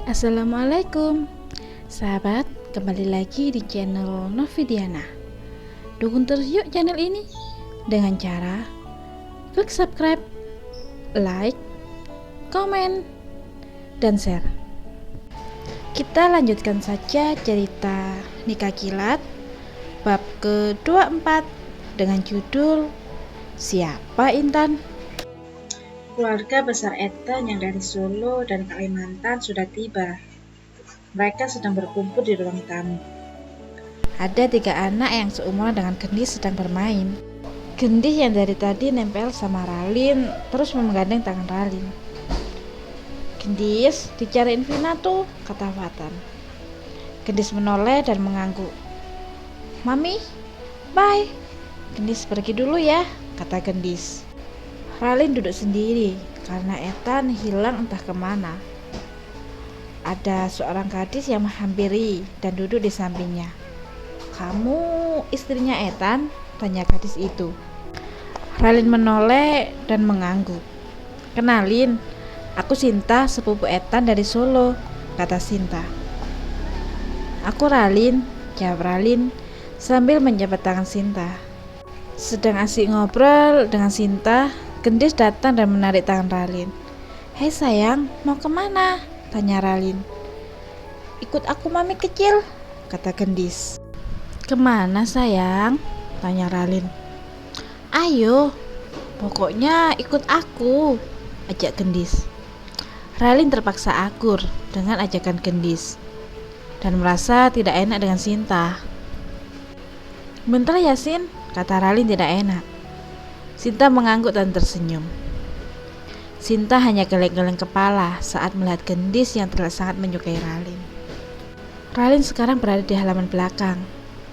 Assalamualaikum sahabat, kembali lagi di channel Novidiana. Dukung terus yuk channel ini dengan cara klik subscribe, like, komen, dan share. Kita lanjutkan saja cerita Nikah Kilat bab ke-24 dengan judul Siapa Intan? Keluarga besar Ethan yang dari Solo dan Kalimantan sudah tiba. Mereka sedang berkumpul di ruang tamu. Ada 3 anak yang seumuran dengan Gendis sedang bermain. Gendis yang dari tadi nempel sama Ralin terus menggandeng tangan Ralin. "Gendis, dicariin Vina tuh," kata Fatan. Gendis menoleh dan mengangguk. "Mami, bye. Gendis pergi dulu ya," kata Gendis. Ralin duduk sendiri karena Ethan hilang entah kemana. Ada seorang gadis yang menghampiri dan duduk di sampingnya. "Kamu istrinya Ethan?" tanya gadis itu. Ralin menoleh dan mengangguk. "Kenalin, aku Sinta, sepupu Ethan dari Solo," kata Sinta. "Aku Ralin," jawab Ralin sambil menjabat tangan Sinta. Sedang asik ngobrol dengan Sinta, Gendis datang dan menarik tangan Ralin. "Hei sayang, mau kemana?" tanya Ralin. "Ikut aku mami kecil," kata Gendis. "Kemana sayang?" tanya Ralin. "Ayo, pokoknya ikut aku," ajak Gendis. Ralin terpaksa akur dengan ajakan Gendis dan merasa tidak enak dengan Sinta. "Bentar ya Sin," kata Ralin tidak enak. Sinta mengangguk dan tersenyum. Sinta hanya geleng-geleng kepala saat melihat Gendis yang terlihat sangat menyukai Ralin. Ralin sekarang berada di halaman belakang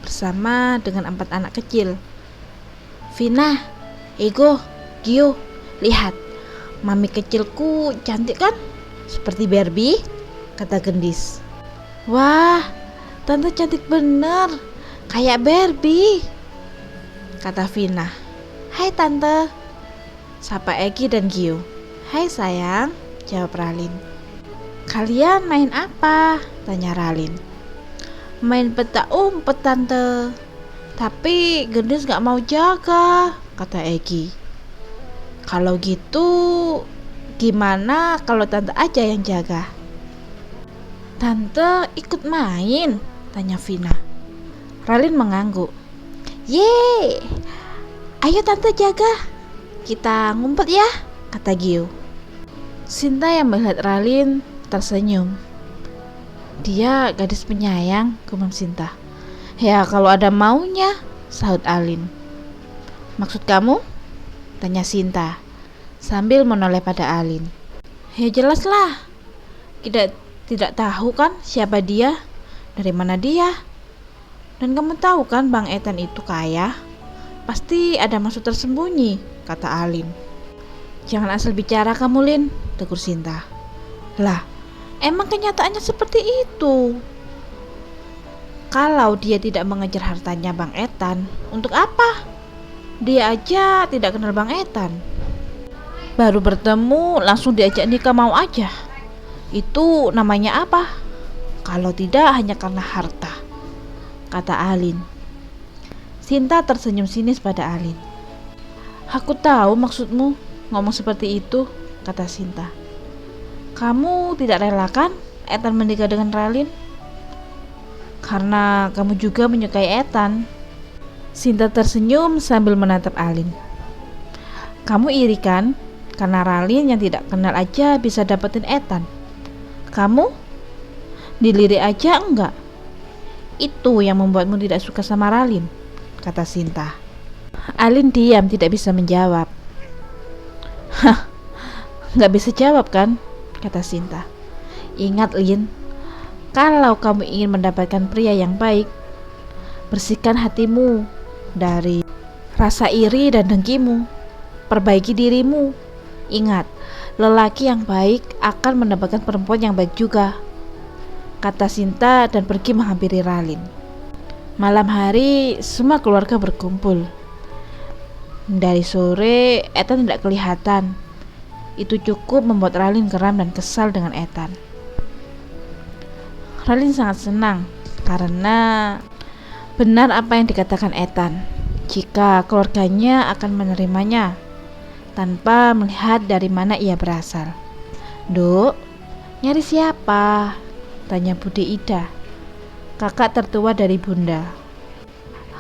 bersama dengan 4 anak kecil. "Vina, Ego, Gio, lihat, mami kecilku cantik kan? Seperti Barbie," kata Gendis. "Wah, tante cantik bener, kayak Barbie," kata Vina. "Hai tante," sapa Egi dan Gio. "Hai sayang," jawab Ralin. "Kalian main apa?" tanya Ralin. "Main petak umpet tante, tapi Gendis gak mau jaga," kata Egi. "Kalau gitu gimana kalau tante aja yang jaga?" "Tante ikut main?" tanya Vina. Ralin mengangguk. "Yeay, ayo tante jaga, kita ngumpet ya," kata Gio. Sinta yang melihat Ralin tersenyum. "Dia gadis penyayang," gumam Sinta. "Ya kalau ada maunya," sahut Alin. "Maksud kamu?" tanya Sinta sambil menoleh pada Alin. "Ya jelaslah, kita tidak tahu kan siapa dia, dari mana dia. Dan kamu tahu kan Bang Ethan itu kaya, pasti ada maksud tersembunyi," kata Alin. "Jangan asal bicara kamu Lin," tegur Sinta. "Lah, emang kenyataannya seperti itu. Kalau dia tidak mengejar hartanya Bang Ethan, untuk apa? Dia aja tidak kenal Bang Ethan. Baru bertemu langsung diajak nikah mau aja. Itu namanya apa? Kalau tidak hanya karena harta," kata Alin. Sinta tersenyum sinis pada Alin. "Aku tahu maksudmu ngomong seperti itu," kata Sinta. "Kamu tidak rela kan Ethan menikah dengan Ralin? Karena kamu juga menyukai Ethan." Sinta tersenyum sambil menatap Alin. "Kamu iri kan karena Ralin yang tidak kenal aja bisa dapetin Ethan? Kamu dilirik aja enggak? Itu yang membuatmu tidak suka sama Ralin," kata Sinta. Alin diam tidak bisa menjawab. "Hah, gak bisa jawab kan?" kata Sinta. "Ingat Lin, kalau kamu ingin mendapatkan pria yang baik, bersihkan hatimu dari rasa iri dan dengkimu. Perbaiki dirimu. Ingat, lelaki yang baik akan mendapatkan perempuan yang baik juga," kata Sinta dan pergi menghampiri Ralin. Malam hari semua keluarga berkumpul. Dari sore Ethan tidak kelihatan. Itu cukup membuat Ralin geram dan kesal dengan Ethan. Ralin sangat senang karena benar apa yang dikatakan Ethan, jika keluarganya akan menerimanya tanpa melihat dari mana ia berasal. "Duk, nyari siapa?" tanya Bude Ida, kakak tertua dari Bunda.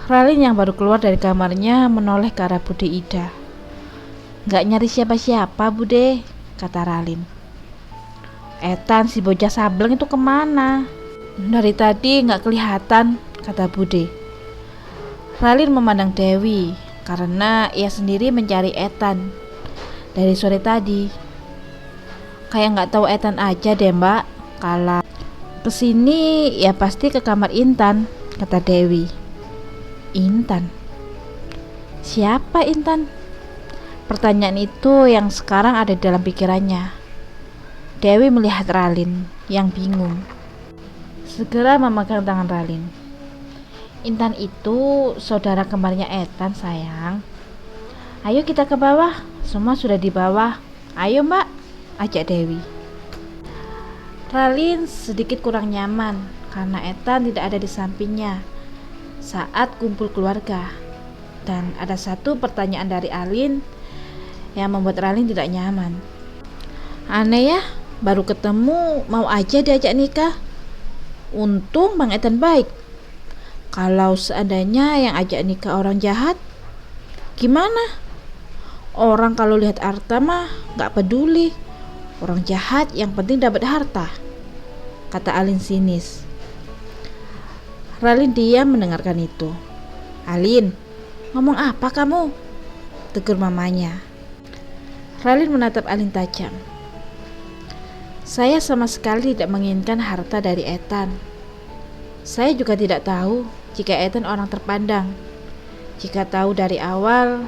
Ralin yang baru keluar dari kamarnya menoleh ke arah Bude Ida. "Gak nyari siapa-siapa, Bude," kata Ralin. "Ethan si bocah sableng itu kemana? Dari tadi gak kelihatan," kata Bude. Ralin memandang Dewi karena ia sendiri mencari Ethan dari sore tadi. "Kayak gak tahu Ethan aja deh, Mbak. Kalau kesini ya pasti ke kamar Intan," kata Dewi. "Intan? Siapa Intan?" Pertanyaan itu yang sekarang ada di dalam pikirannya. Dewi melihat Ralin yang bingung, segera memegang tangan Ralin. "Intan itu saudara kembarnya Ethan, sayang. Ayo kita ke bawah, semua sudah di bawah. Ayo Mbak," ajak Dewi. Ralin sedikit kurang nyaman karena Ethan tidak ada di sampingnya saat kumpul keluarga. Dan ada satu pertanyaan dari Alin yang membuat Ralin tidak nyaman. "Aneh ya, baru ketemu mau aja diajak nikah. Untung Bang Ethan baik. Kalau seandainya yang ajak nikah orang jahat, gimana? Orang kalau lihat harta mah gak peduli. Orang jahat yang penting dapat harta," kata Alin sinis. Ralin diam mendengarkan itu. "Alin, ngomong apa kamu?" tegur mamanya. Ralin menatap Alin tajam. "Saya sama sekali tidak menginginkan harta dari Ethan. Saya juga tidak tahu jika Ethan orang terpandang. Jika tahu dari awal,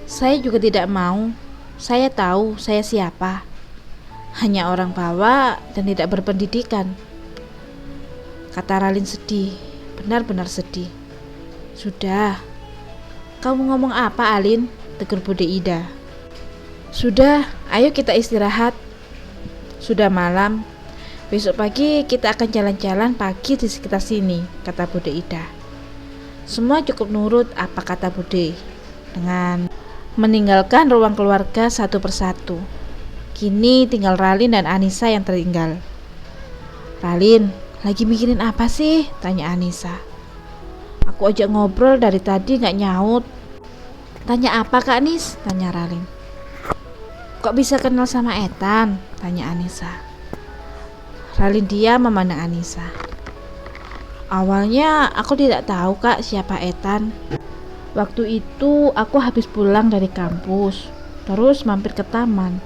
saya juga tidak mau. Saya tahu saya siapa. Hanya orang bawah dan tidak berpendidikan," kata Ralin sedih, benar-benar sedih. "Sudah, kamu ngomong apa Alin?" tegur Bude Ida. "Sudah, ayo kita istirahat. Sudah malam. Besok pagi kita akan jalan-jalan pagi di sekitar sini," kata Bude Ida. Semua cukup nurut apa kata Bude dengan meninggalkan ruang keluarga satu persatu. Kini tinggal Ralin dan Anissa yang tertinggal. "Ralin, lagi mikirin apa sih?" tanya Anissa. "Aku ajak ngobrol dari tadi gak nyaut." "Tanya apa Kak Nis?" tanya Ralin. "Kok bisa kenal sama Ethan?" tanya Anissa. Ralin diam memandang Anissa. "Awalnya aku tidak tahu Kak siapa Ethan. Waktu itu aku habis pulang dari kampus, terus mampir ke taman.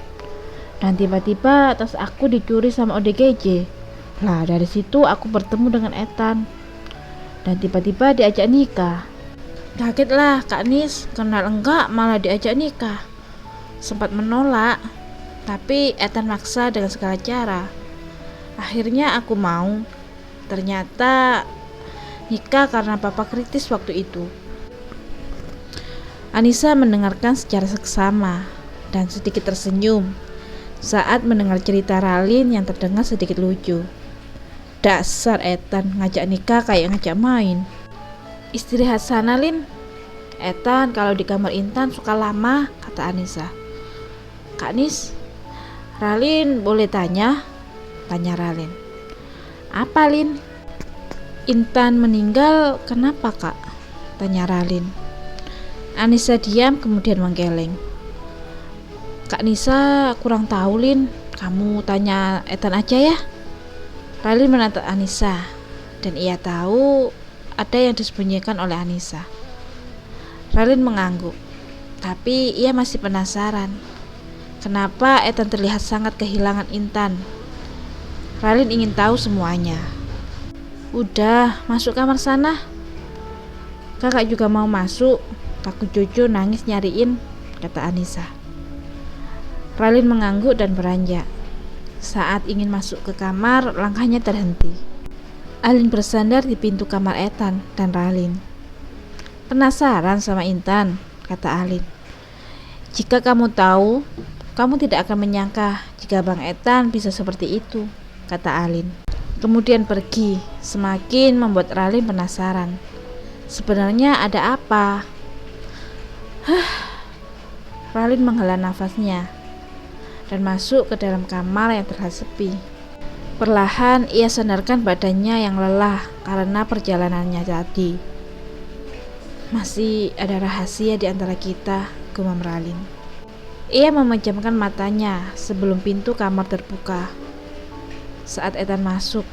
Dan tiba-tiba tas aku dicuri sama ODGJ. Lah dari situ aku bertemu dengan Ethan. Dan tiba-tiba diajak nikah. Kagetlah Kak Nis, kenal enggak malah diajak nikah. Sempat menolak, tapi Ethan maksa dengan segala cara. Akhirnya aku mau. Ternyata nikah karena papa kritis waktu itu." Anissa mendengarkan secara seksama dan sedikit tersenyum saat mendengar cerita Ralin yang terdengar sedikit lucu. "Dasar Ethan ngajak nikah kayak ngajak main. Istirahat sana Lin. Ethan kalau di kamar Intan suka lama," kata Anissa. "Kak Nis, Ralin boleh tanya?" tanya Ralin. "Apa Lin?" "Intan meninggal kenapa Kak?" tanya Ralin. Anissa diam kemudian menggeleng. "Kak Nisa kurang tahu Lin, kamu tanya Ethan aja ya." Ralin menatap Anissa dan ia tahu ada yang disembunyikan oleh Anissa. Ralin mengangguk, tapi ia masih penasaran kenapa Ethan terlihat sangat kehilangan Intan. Ralin ingin tahu semuanya. "Udah, masuk kamar sana. Kakak juga mau masuk, takut Jojo nangis nyariin," kata Anissa. Ralin mengangguk dan beranjak. Saat ingin masuk ke kamar, langkahnya terhenti. Alin bersandar di pintu kamar Ethan dan Ralin. "Penasaran sama Intan?" kata Alin. "Jika kamu tahu, kamu tidak akan menyangka jika Bang Ethan bisa seperti itu," kata Alin. kemudian pergi, semakin membuat Ralin penasaran. Sebenarnya ada apa? Ralin menghela nafasnya dan masuk ke dalam kamar yang terlihat sepi. Perlahan ia sandarkan badannya yang lelah karena perjalanannya tadi. Masih ada rahasia di antara kita, gumam Ralin. Ia memejamkan matanya sebelum pintu kamar terbuka. Saat Ethan masuk,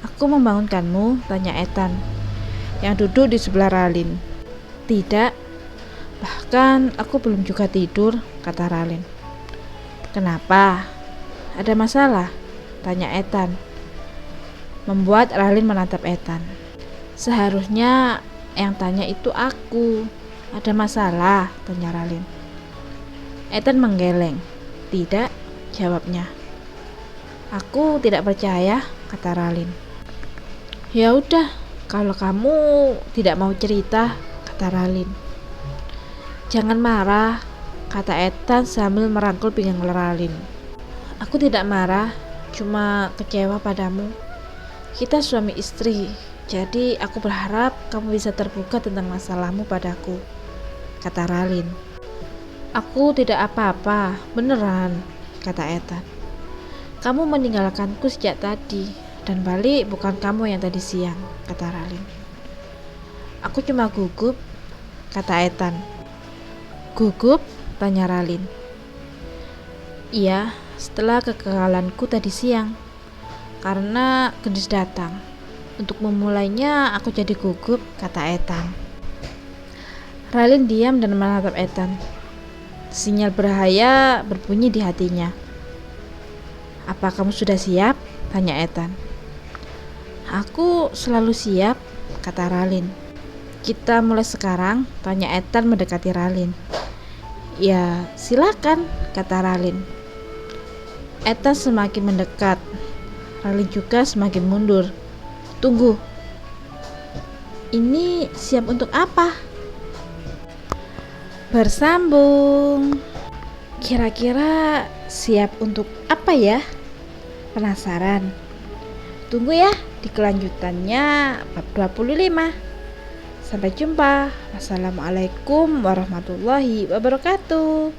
"Aku membangunkanmu?" tanya Ethan, yang duduk di sebelah Ralin. "Tidak, bahkan aku belum juga tidur," kata Ralin. "Kenapa? Ada masalah?" tanya Ethan, membuat Ralin menatap Ethan. "Seharusnya yang tanya itu aku. Ada masalah?" tanya Ralin. Ethan menggeleng. "Tidak," jawabnya. "Aku tidak percaya," kata Ralin. "Ya udah, kalau kamu tidak mau cerita," kata Ralin. "Jangan marah," kata Ethan sambil merangkul pinggang Ralin. "Aku tidak marah, cuma kecewa padamu. Kita suami istri, jadi aku berharap kamu bisa terbuka tentang masalahmu padaku," kata Ralin. "Aku tidak apa-apa, beneran," kata Ethan. "Kamu meninggalkanku sejak tadi, dan balik bukan kamu yang tadi siang," kata Ralin. "Aku cuma gugup," kata Ethan. "Gugup?" tanya Ralin. "Iya, setelah kegagalanku tadi siang, karena Gendis datang. Untuk memulainya aku jadi gugup," kata Ethan. Ralin diam dan menatap Ethan. Sinyal berbahaya berbunyi di hatinya. "Apa kamu sudah siap?" tanya Ethan. "Aku selalu siap," kata Ralin. "Kita mulai sekarang?" tanya Ethan mendekati Ralin. "Ya, silakan," kata Ralin. Ethan semakin mendekat. Ralin juga semakin mundur. "Tunggu. Ini siap untuk apa?" Bersambung. Kira-kira siap untuk apa ya? Penasaran? Tunggu ya di kelanjutannya bab 25. Sampai jumpa. Wassalamualaikum warahmatullahi wabarakatuh.